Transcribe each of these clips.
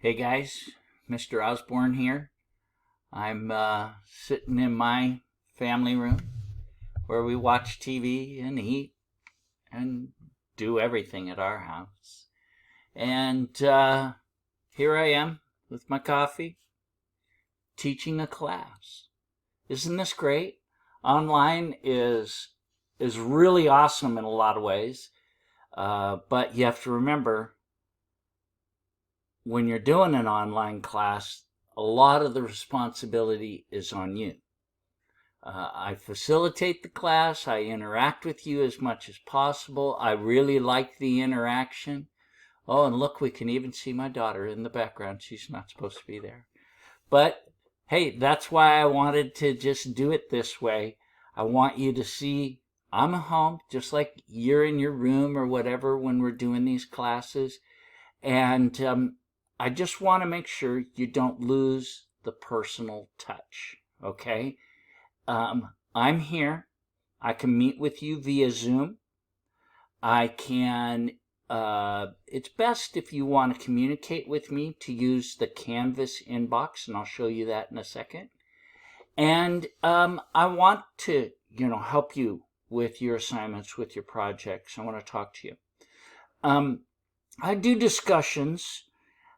Hey guys, Mr. Osborne here. I'm sitting in my family room where we watch TV and eat and do everything at our house. And here I am with my coffee teaching a class. Isn't this great? Online is really awesome in a lot of ways, but you have to remember when you're doing an online class, a lot of the responsibility is on you. I facilitate the class. I interact with you as much as possible. I really like the interaction. Oh, and look, we can even see my daughter in the background. She's not supposed to be there. But hey, that's why I wanted to just do it this way. I want you to see I'm at home, just like you're in your room or whatever when we're doing these classes. And I just want to make sure you don't lose the personal touch, okay? I'm here. I can meet with you via Zoom. I can, it's best if you want to communicate with me to use the Canvas inbox, and I'll show you that in a second. And I want to, help you with your assignments, with your projects. I want to talk to you. I do discussions.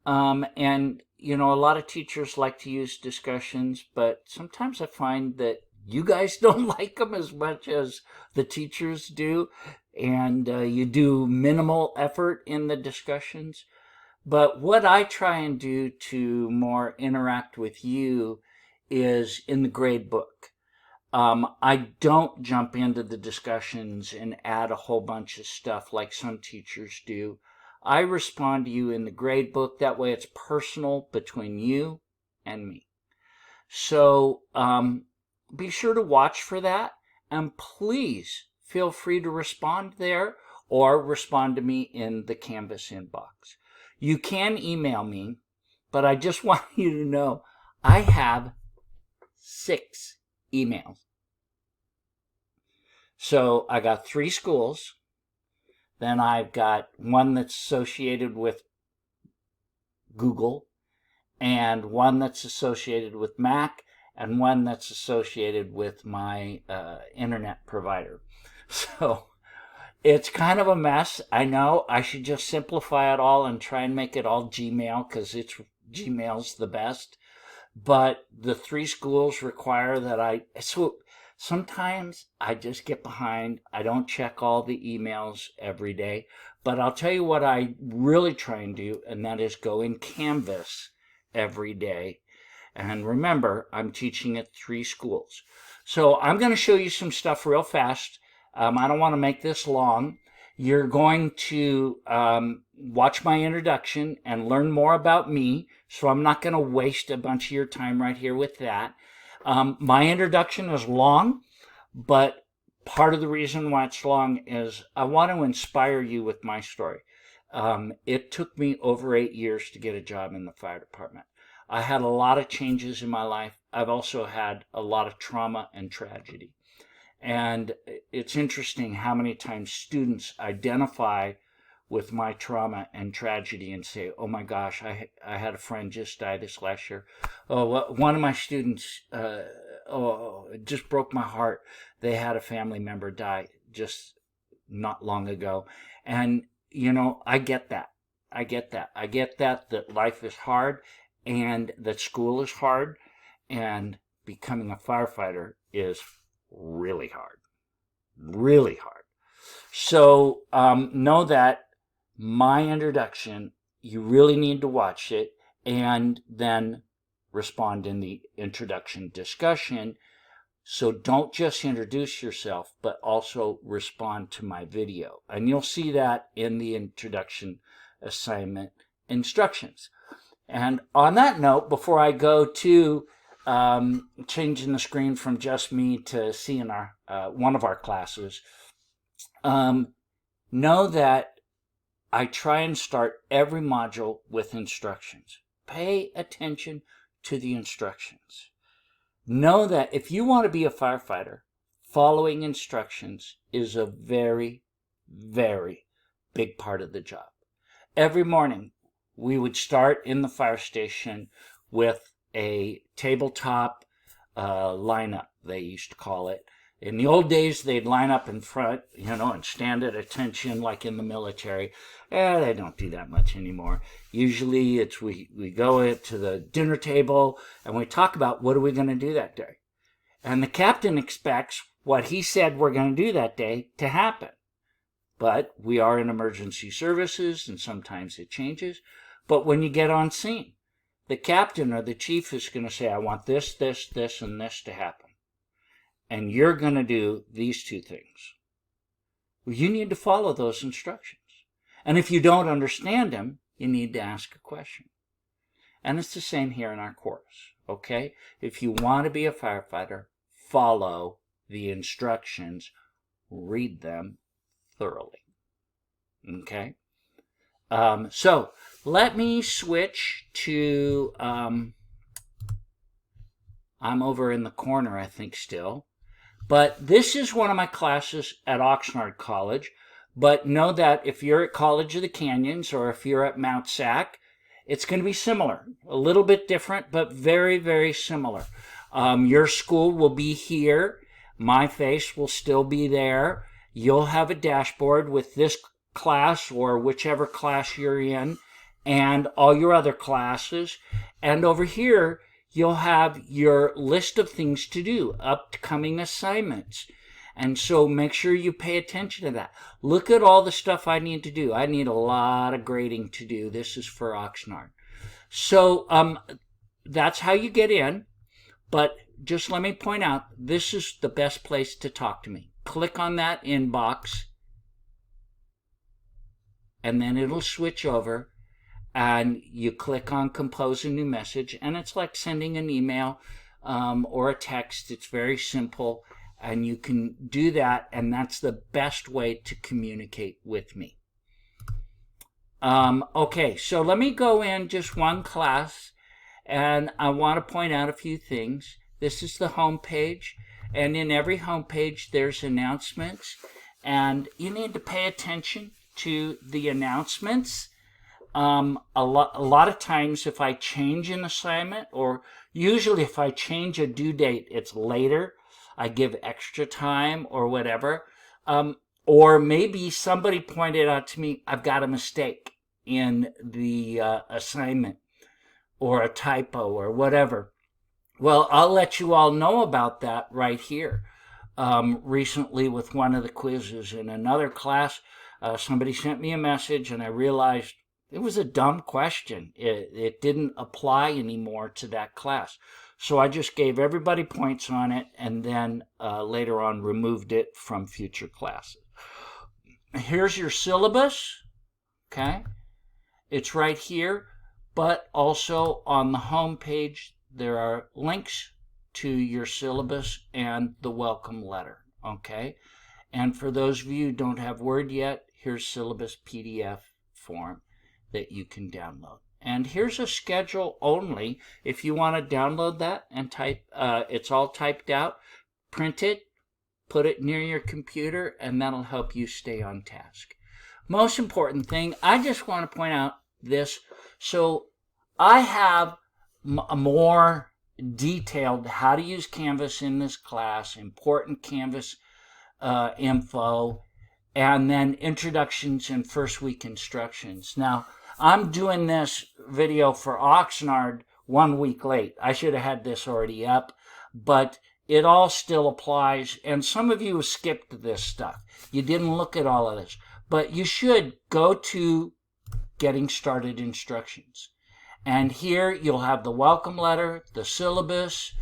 And, a lot of teachers like to use discussions, but sometimes I find that you guys don't like them as much as the teachers do, and you do minimal effort in the discussions. But what I try and do to more interact with you is in the grade book. I don't jump into the discussions and add a whole bunch of stuff like some teachers do. I respond to you in the grade book. That way it's personal between you and me. So be sure to watch for that. And please feel free to respond there or respond to me in the Canvas inbox. You can email me, but I just want you to know I have 6 emails. So I got 3 schools. Then I've got one that's associated with Google, and one that's associated with Mac, and one that's associated with my internet provider. So it's kind of a mess. I know I should just simplify it all and try and make it all Gmail, because Gmail's the best. But the 3 schools require that sometimes I just get behind. I don't check all the emails every day. But I'll tell you what I really try and do, and that is go in Canvas every day. And remember, I'm teaching at 3 schools. So I'm going to show you some stuff real fast. I don't want to make this long. You're going to watch my introduction and learn more about me. So I'm not going to waste a bunch of your time right here with that. My introduction is long, but part of the reason why it's long is I want to inspire you with my story. It took me over 8 years to get a job in the fire department. I had a lot of changes in my life. I've also had a lot of trauma and tragedy. And it's interesting how many times students identify with my trauma and tragedy and say, oh my gosh, I had a friend just die this last year. Oh, one of my students, it just broke my heart. They had a family member die just not long ago. And, I get that. I get that life is hard and that school is hard and becoming a firefighter is really hard. Really hard. So know that my introduction, you really need to watch it and then respond in the introduction discussion. So don't just introduce yourself, but also respond to my video. And you'll see that in the introduction assignment instructions. And on that note, before I go to changing the screen from just me to seeing our one of our classes, know that I try and start every module with instructions. Pay attention to the instructions. Know that if you want to be a firefighter, following instructions is a very, very big part of the job. Every morning we would start in the fire station with a tabletop lineup, they used to call it. In the old days, they'd line up in front, and stand at attention like in the military. They don't do that much anymore. Usually we go to the dinner table and we talk about what are we going to do that day. And the captain expects what he said we're going to do that day to happen. But we are in emergency services and sometimes it changes. But when you get on scene, the captain or the chief is going to say, I want this, this, this, and this to happen. And you're going to do these two things. Well, you need to follow those instructions. And if you don't understand them, you need to ask a question. And it's the same here in our course, okay? If you want to be a firefighter, follow the instructions, read them thoroughly, okay? So let me switch to, I'm over in the corner, I think, still. But this is one of my classes at Oxnard College. But know that if you're at College of the Canyons or if you're at Mount Sac, it's going to be similar. A little bit different, but very, very similar. Your school will be here. My face will still be there. You'll have a dashboard with this class or whichever class you're in and all your other classes. And over here, you'll have your list of things to do, upcoming assignments. And so make sure you pay attention to that. Look at all the stuff I need to do. I need a lot of grading to do. This is for Oxnard. So that's how you get in. But just let me point out, this is the best place to talk to me. Click on that inbox, and then it'll switch over. And you click on compose a new message, and it's like sending an email or a text. It's very simple, and you can do that, and that's the best way to communicate with me. Okay, so let me go in just one class, and I want to point out a few things. This is the home page, and in every home page there's announcements, and you need to pay attention to the announcements. A lot of times if I change an assignment, or usually if I change a due date, it's later. I give extra time or whatever. Or maybe somebody pointed out to me, I've got a mistake in the assignment or a typo or whatever. Well, I'll let you all know about that right here. Recently with one of the quizzes in another class, somebody sent me a message and I realized it was a dumb question. It didn't apply anymore to that class. So I just gave everybody points on it and then later on removed it from future classes. Here's your syllabus, okay? It's right here, but also on the home page there are links to your syllabus and the welcome letter, okay? And for those of you who don't have Word yet, here's syllabus PDF form that you can download. And here's a schedule only. If you want to download that and type, it's all typed out, print it, put it near your computer, and that'll help you stay on task. Most important thing, I just want to point out this. So I have a more detailed how to use Canvas in this class, important Canvas info, and then introductions and first week instructions. Now, I'm doing this video for Oxnard 1 week late. I should have had this already up, but it all still applies. And some of you have skipped this stuff. You didn't look at all of this, but you should go to Getting Started Instructions. And here you'll have the welcome letter, the syllabus,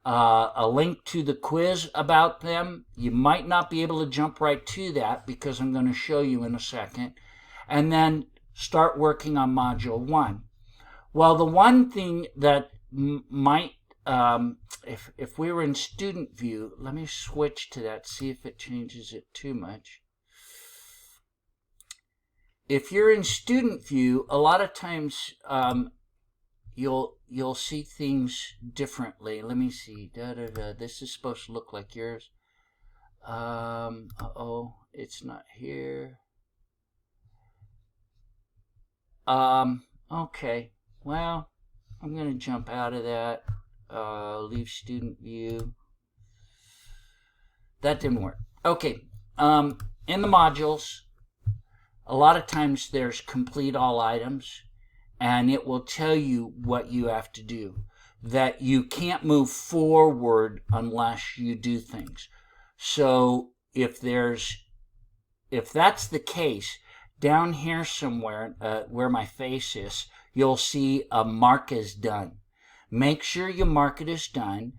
a link to the quiz about them. You might not be able to jump right to that because I'm going to show you in a second. And then start working on Module 1. Well, the one thing that might, if we were in student view, let me switch to that, see if it changes it too much. If you're in student view, a lot of times you'll see things differently. Let me see. This is supposed to look like yours. It's not here. Okay, well, I'm going to jump out of that. Leave student view. That didn't work. Okay, in the modules, a lot of times there's complete all items, and it will tell you what you have to do. That you can't move forward unless you do things. So if that's the case, down here somewhere where my face is, you'll see a mark as done. Make sure you mark it as done,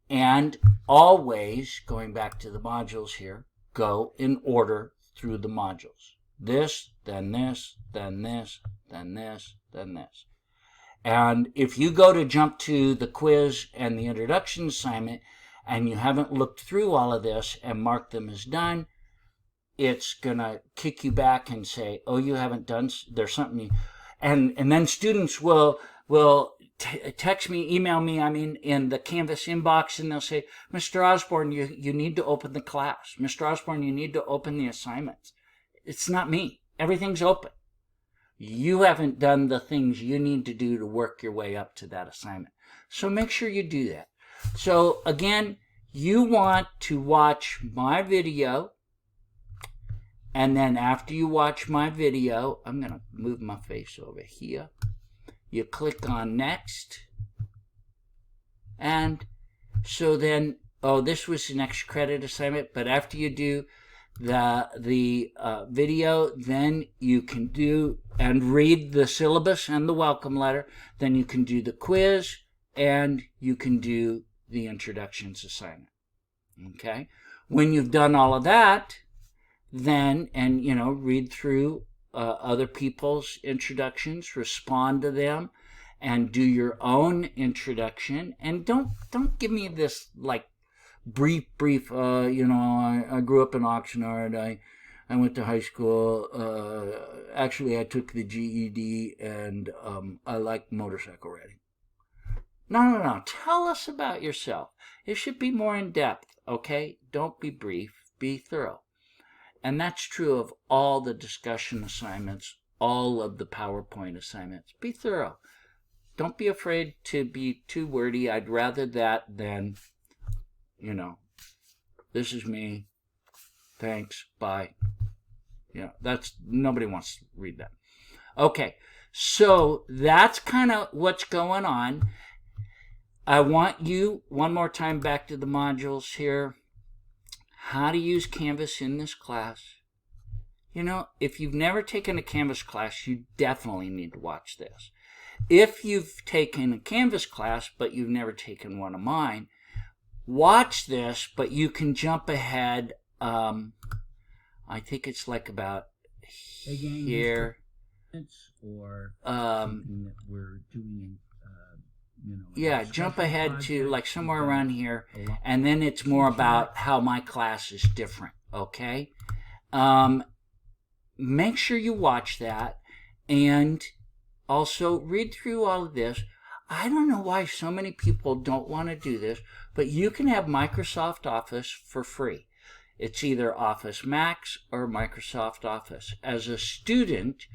and always, going back to the modules here, go in order through the modules. This, then this, then this, then this, then this. And if you go to jump to the quiz and the introduction assignment and you haven't looked through all of this and marked them as done, it's going to kick you back and say, oh, you haven't done, there's something. And then students will text me, email me, in the Canvas inbox, and they'll say, Mr. Osborne, you need to open the class. Mr. Osborne, you need to open the assignments. It's not me. Everything's open. You haven't done the things you need to do to work your way up to that assignment. So make sure you do that. So again, you want to watch my video, and then after you watch my video, I'm going to move my face over here. You click on next. And so then, this was an extra credit assignment, but after you do the video, then you can do and read the syllabus and the welcome letter. Then you can do the quiz, and you can do the introductions assignment. Okay? When you've done all of that, then, and read through other people's introductions, respond to them, and do your own introduction. And don't give me this like brief. I grew up in Oxnard. I went to high school. Actually, I took the GED, and I like motorcycle riding. No. Tell us about yourself. It should be more in depth. Okay? Don't be brief. Be thorough. And that's true of all the discussion assignments, all of the PowerPoint assignments. Be thorough. Don't be afraid to be too wordy. I'd rather that than, this is me. Thanks. Bye. Nobody wants to read that. Okay. So that's kind of what's going on. I want you, one more time, back to the modules here. How to use Canvas in this class. If you've never taken a Canvas class, you definitely need to watch this. If you've taken a Canvas class, but you've never taken one of mine, watch this, but you can jump ahead. I think it's like about here. Or something that we're doing jump ahead to like somewhere around here, and then it's more about how my class is different. Okay? Make sure you watch that, and also read through all of this. I don't know why so many people don't want to do this, but you can have Microsoft Office for free. It's either Office Max or Microsoft Office. As a student,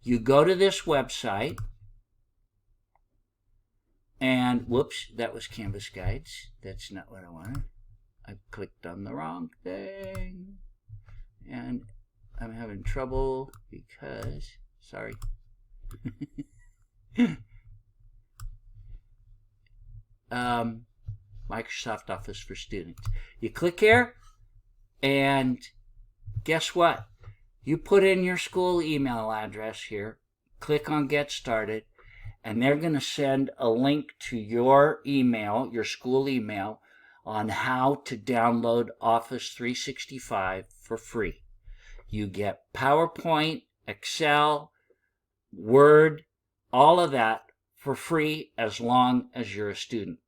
you go to this website, and whoops, that was Canvas Guides. That's not what I wanted. I clicked on the wrong thing, and I'm having trouble because, sorry. Microsoft Office for Students. You click here, and guess what? You put in your school email address here, click on Get Started, and they're going to send a link to your email, your school email, on how to download Office 365 for free. You get PowerPoint, Excel, Word, all of that for free as long as you're a student.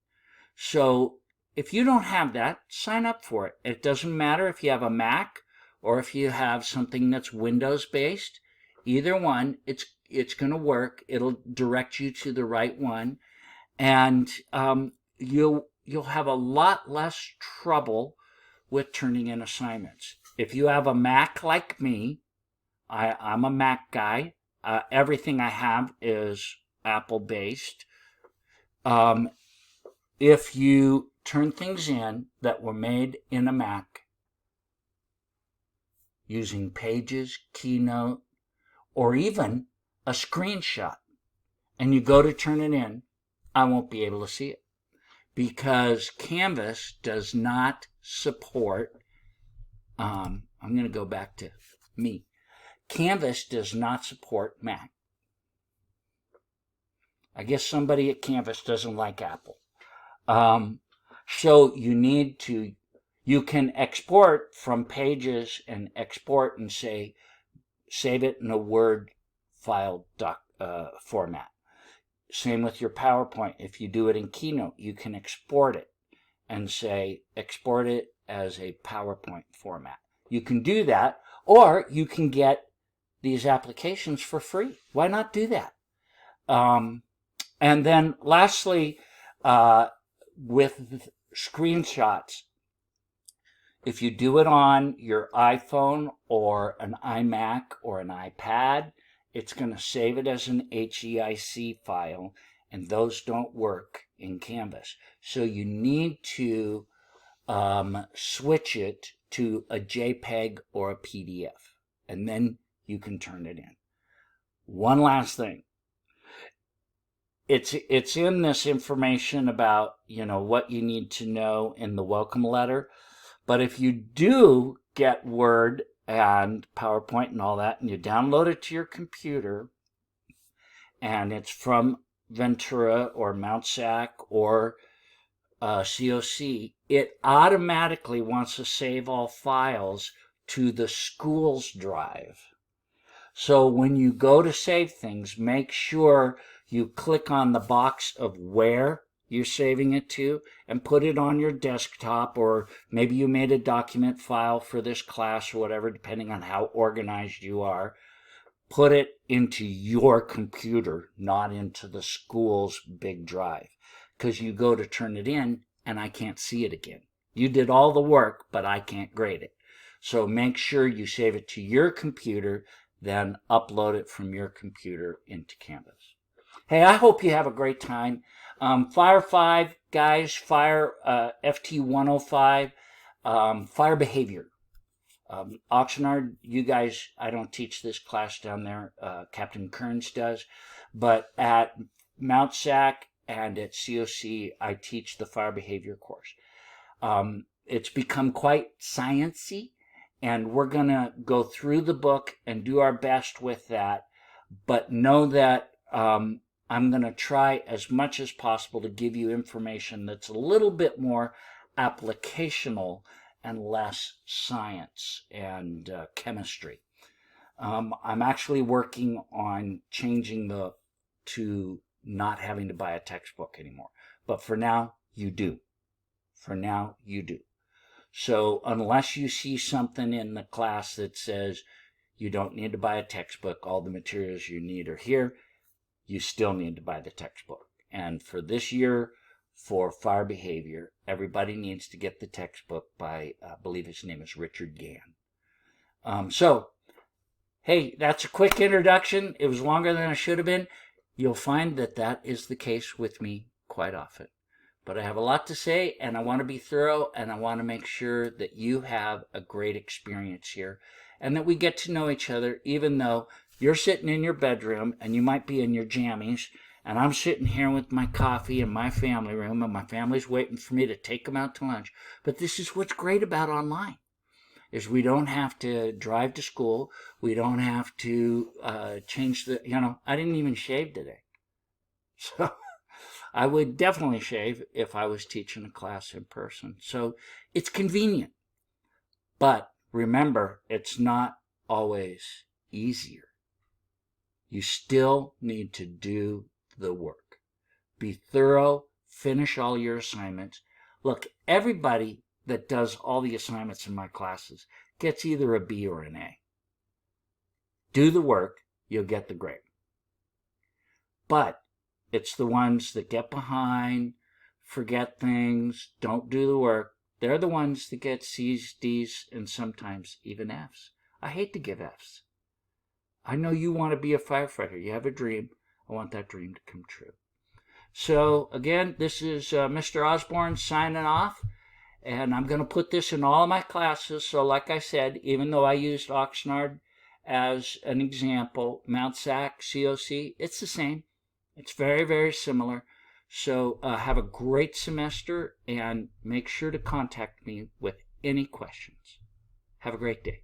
So if you don't have that, sign up for it. It doesn't matter if you have a Mac or if you have something that's Windows-based. Either one, it's going to work. It'll direct you to the right one, and you'll have a lot less trouble with turning in assignments. If you have a Mac like me, I'm a Mac guy. everything I have is Apple based. If you turn things in that were made in a Mac using Pages, Keynote, or even a screenshot, and you go to turn it in, I won't be able to see it because Canvas does not support, I'm going to go back to me. Canvas does not support Mac. I guess somebody at Canvas doesn't like Apple. So you can export from Pages and export and say, save it in a Word file format. Same with your PowerPoint. If you do it in Keynote, you can export it and say, export it as a PowerPoint format. You can do that, or you can get these applications for free. Why not do that? And then lastly, with screenshots, if you do it on your iPhone or an iMac or an iPad, it's going to save it as an HEIC file, and those don't work in Canvas. So you need to switch it to a JPEG or a PDF, and then you can turn it in. One last thing. It's in this information about, what you need to know in the welcome letter. But if you do get Word and PowerPoint and all that, and you download it to your computer, and it's from Ventura or Mount Sac or COC, it automatically wants to save all files to the school's drive. So when you go to save things, make sure you click on the box of where you're saving it to and put it on your desktop, or maybe you made a document file for this class or whatever, depending on how organized you are. Put it into your computer, not into the school's big drive, because you go to turn it in and I can't see it again. You did all the work, but I can't grade it. So make sure you save it to your computer, then upload it from your computer into Canvas. Hey, I hope you have a great time. Fire 5, guys, Fire FT 105, Fire Behavior. Oxnard, you guys, I don't teach this class down there. Captain Kearns does. But at Mount Sac and at COC, I teach the Fire Behavior course. It's become quite sciencey, and we're going to go through the book and do our best with that. But know that I'm going to try as much as possible to give you information that's a little bit more applicational and less science and chemistry. I'm actually working on changing to not having to buy a textbook anymore. But for now, you do. For now, you do. So unless you see something in the class that says you don't need to buy a textbook, all the materials you need are here, you still need to buy the textbook. And for this year, for Fire Behavior, everybody needs to get the textbook by, I believe his name is Richard Gann. So, hey, that's a quick introduction. It was longer than it should have been. You'll find that that is the case with me quite often. But I have a lot to say, and I want to be thorough, and I want to make sure that you have a great experience here, and that we get to know each other, even though you're sitting in your bedroom, and you might be in your jammies, and I'm sitting here with my coffee in my family room, and my family's waiting for me to take them out to lunch. But this is what's great about online, is we don't have to drive to school. We don't have to change I didn't even shave today. So I would definitely shave if I was teaching a class in person. So it's convenient. But remember, it's not always easier. You still need to do the work. Be thorough. Finish all your assignments. Look, everybody that does all the assignments in my classes gets either a B or an A. Do the work, you'll get the grade. But it's the ones that get behind, forget things, don't do the work. They're the ones that get C's, D's, and sometimes even F's. I hate to give F's. I know you want to be a firefighter. You have a dream. I want that dream to come true. So again, this is Mr. Osborne signing off, and I'm going to put this in all of my classes. So like I said, even though I used Oxnard as an example, Mount Sac, COC, it's the same. It's very, very similar. So have a great semester, and make sure to contact me with any questions. Have a great day.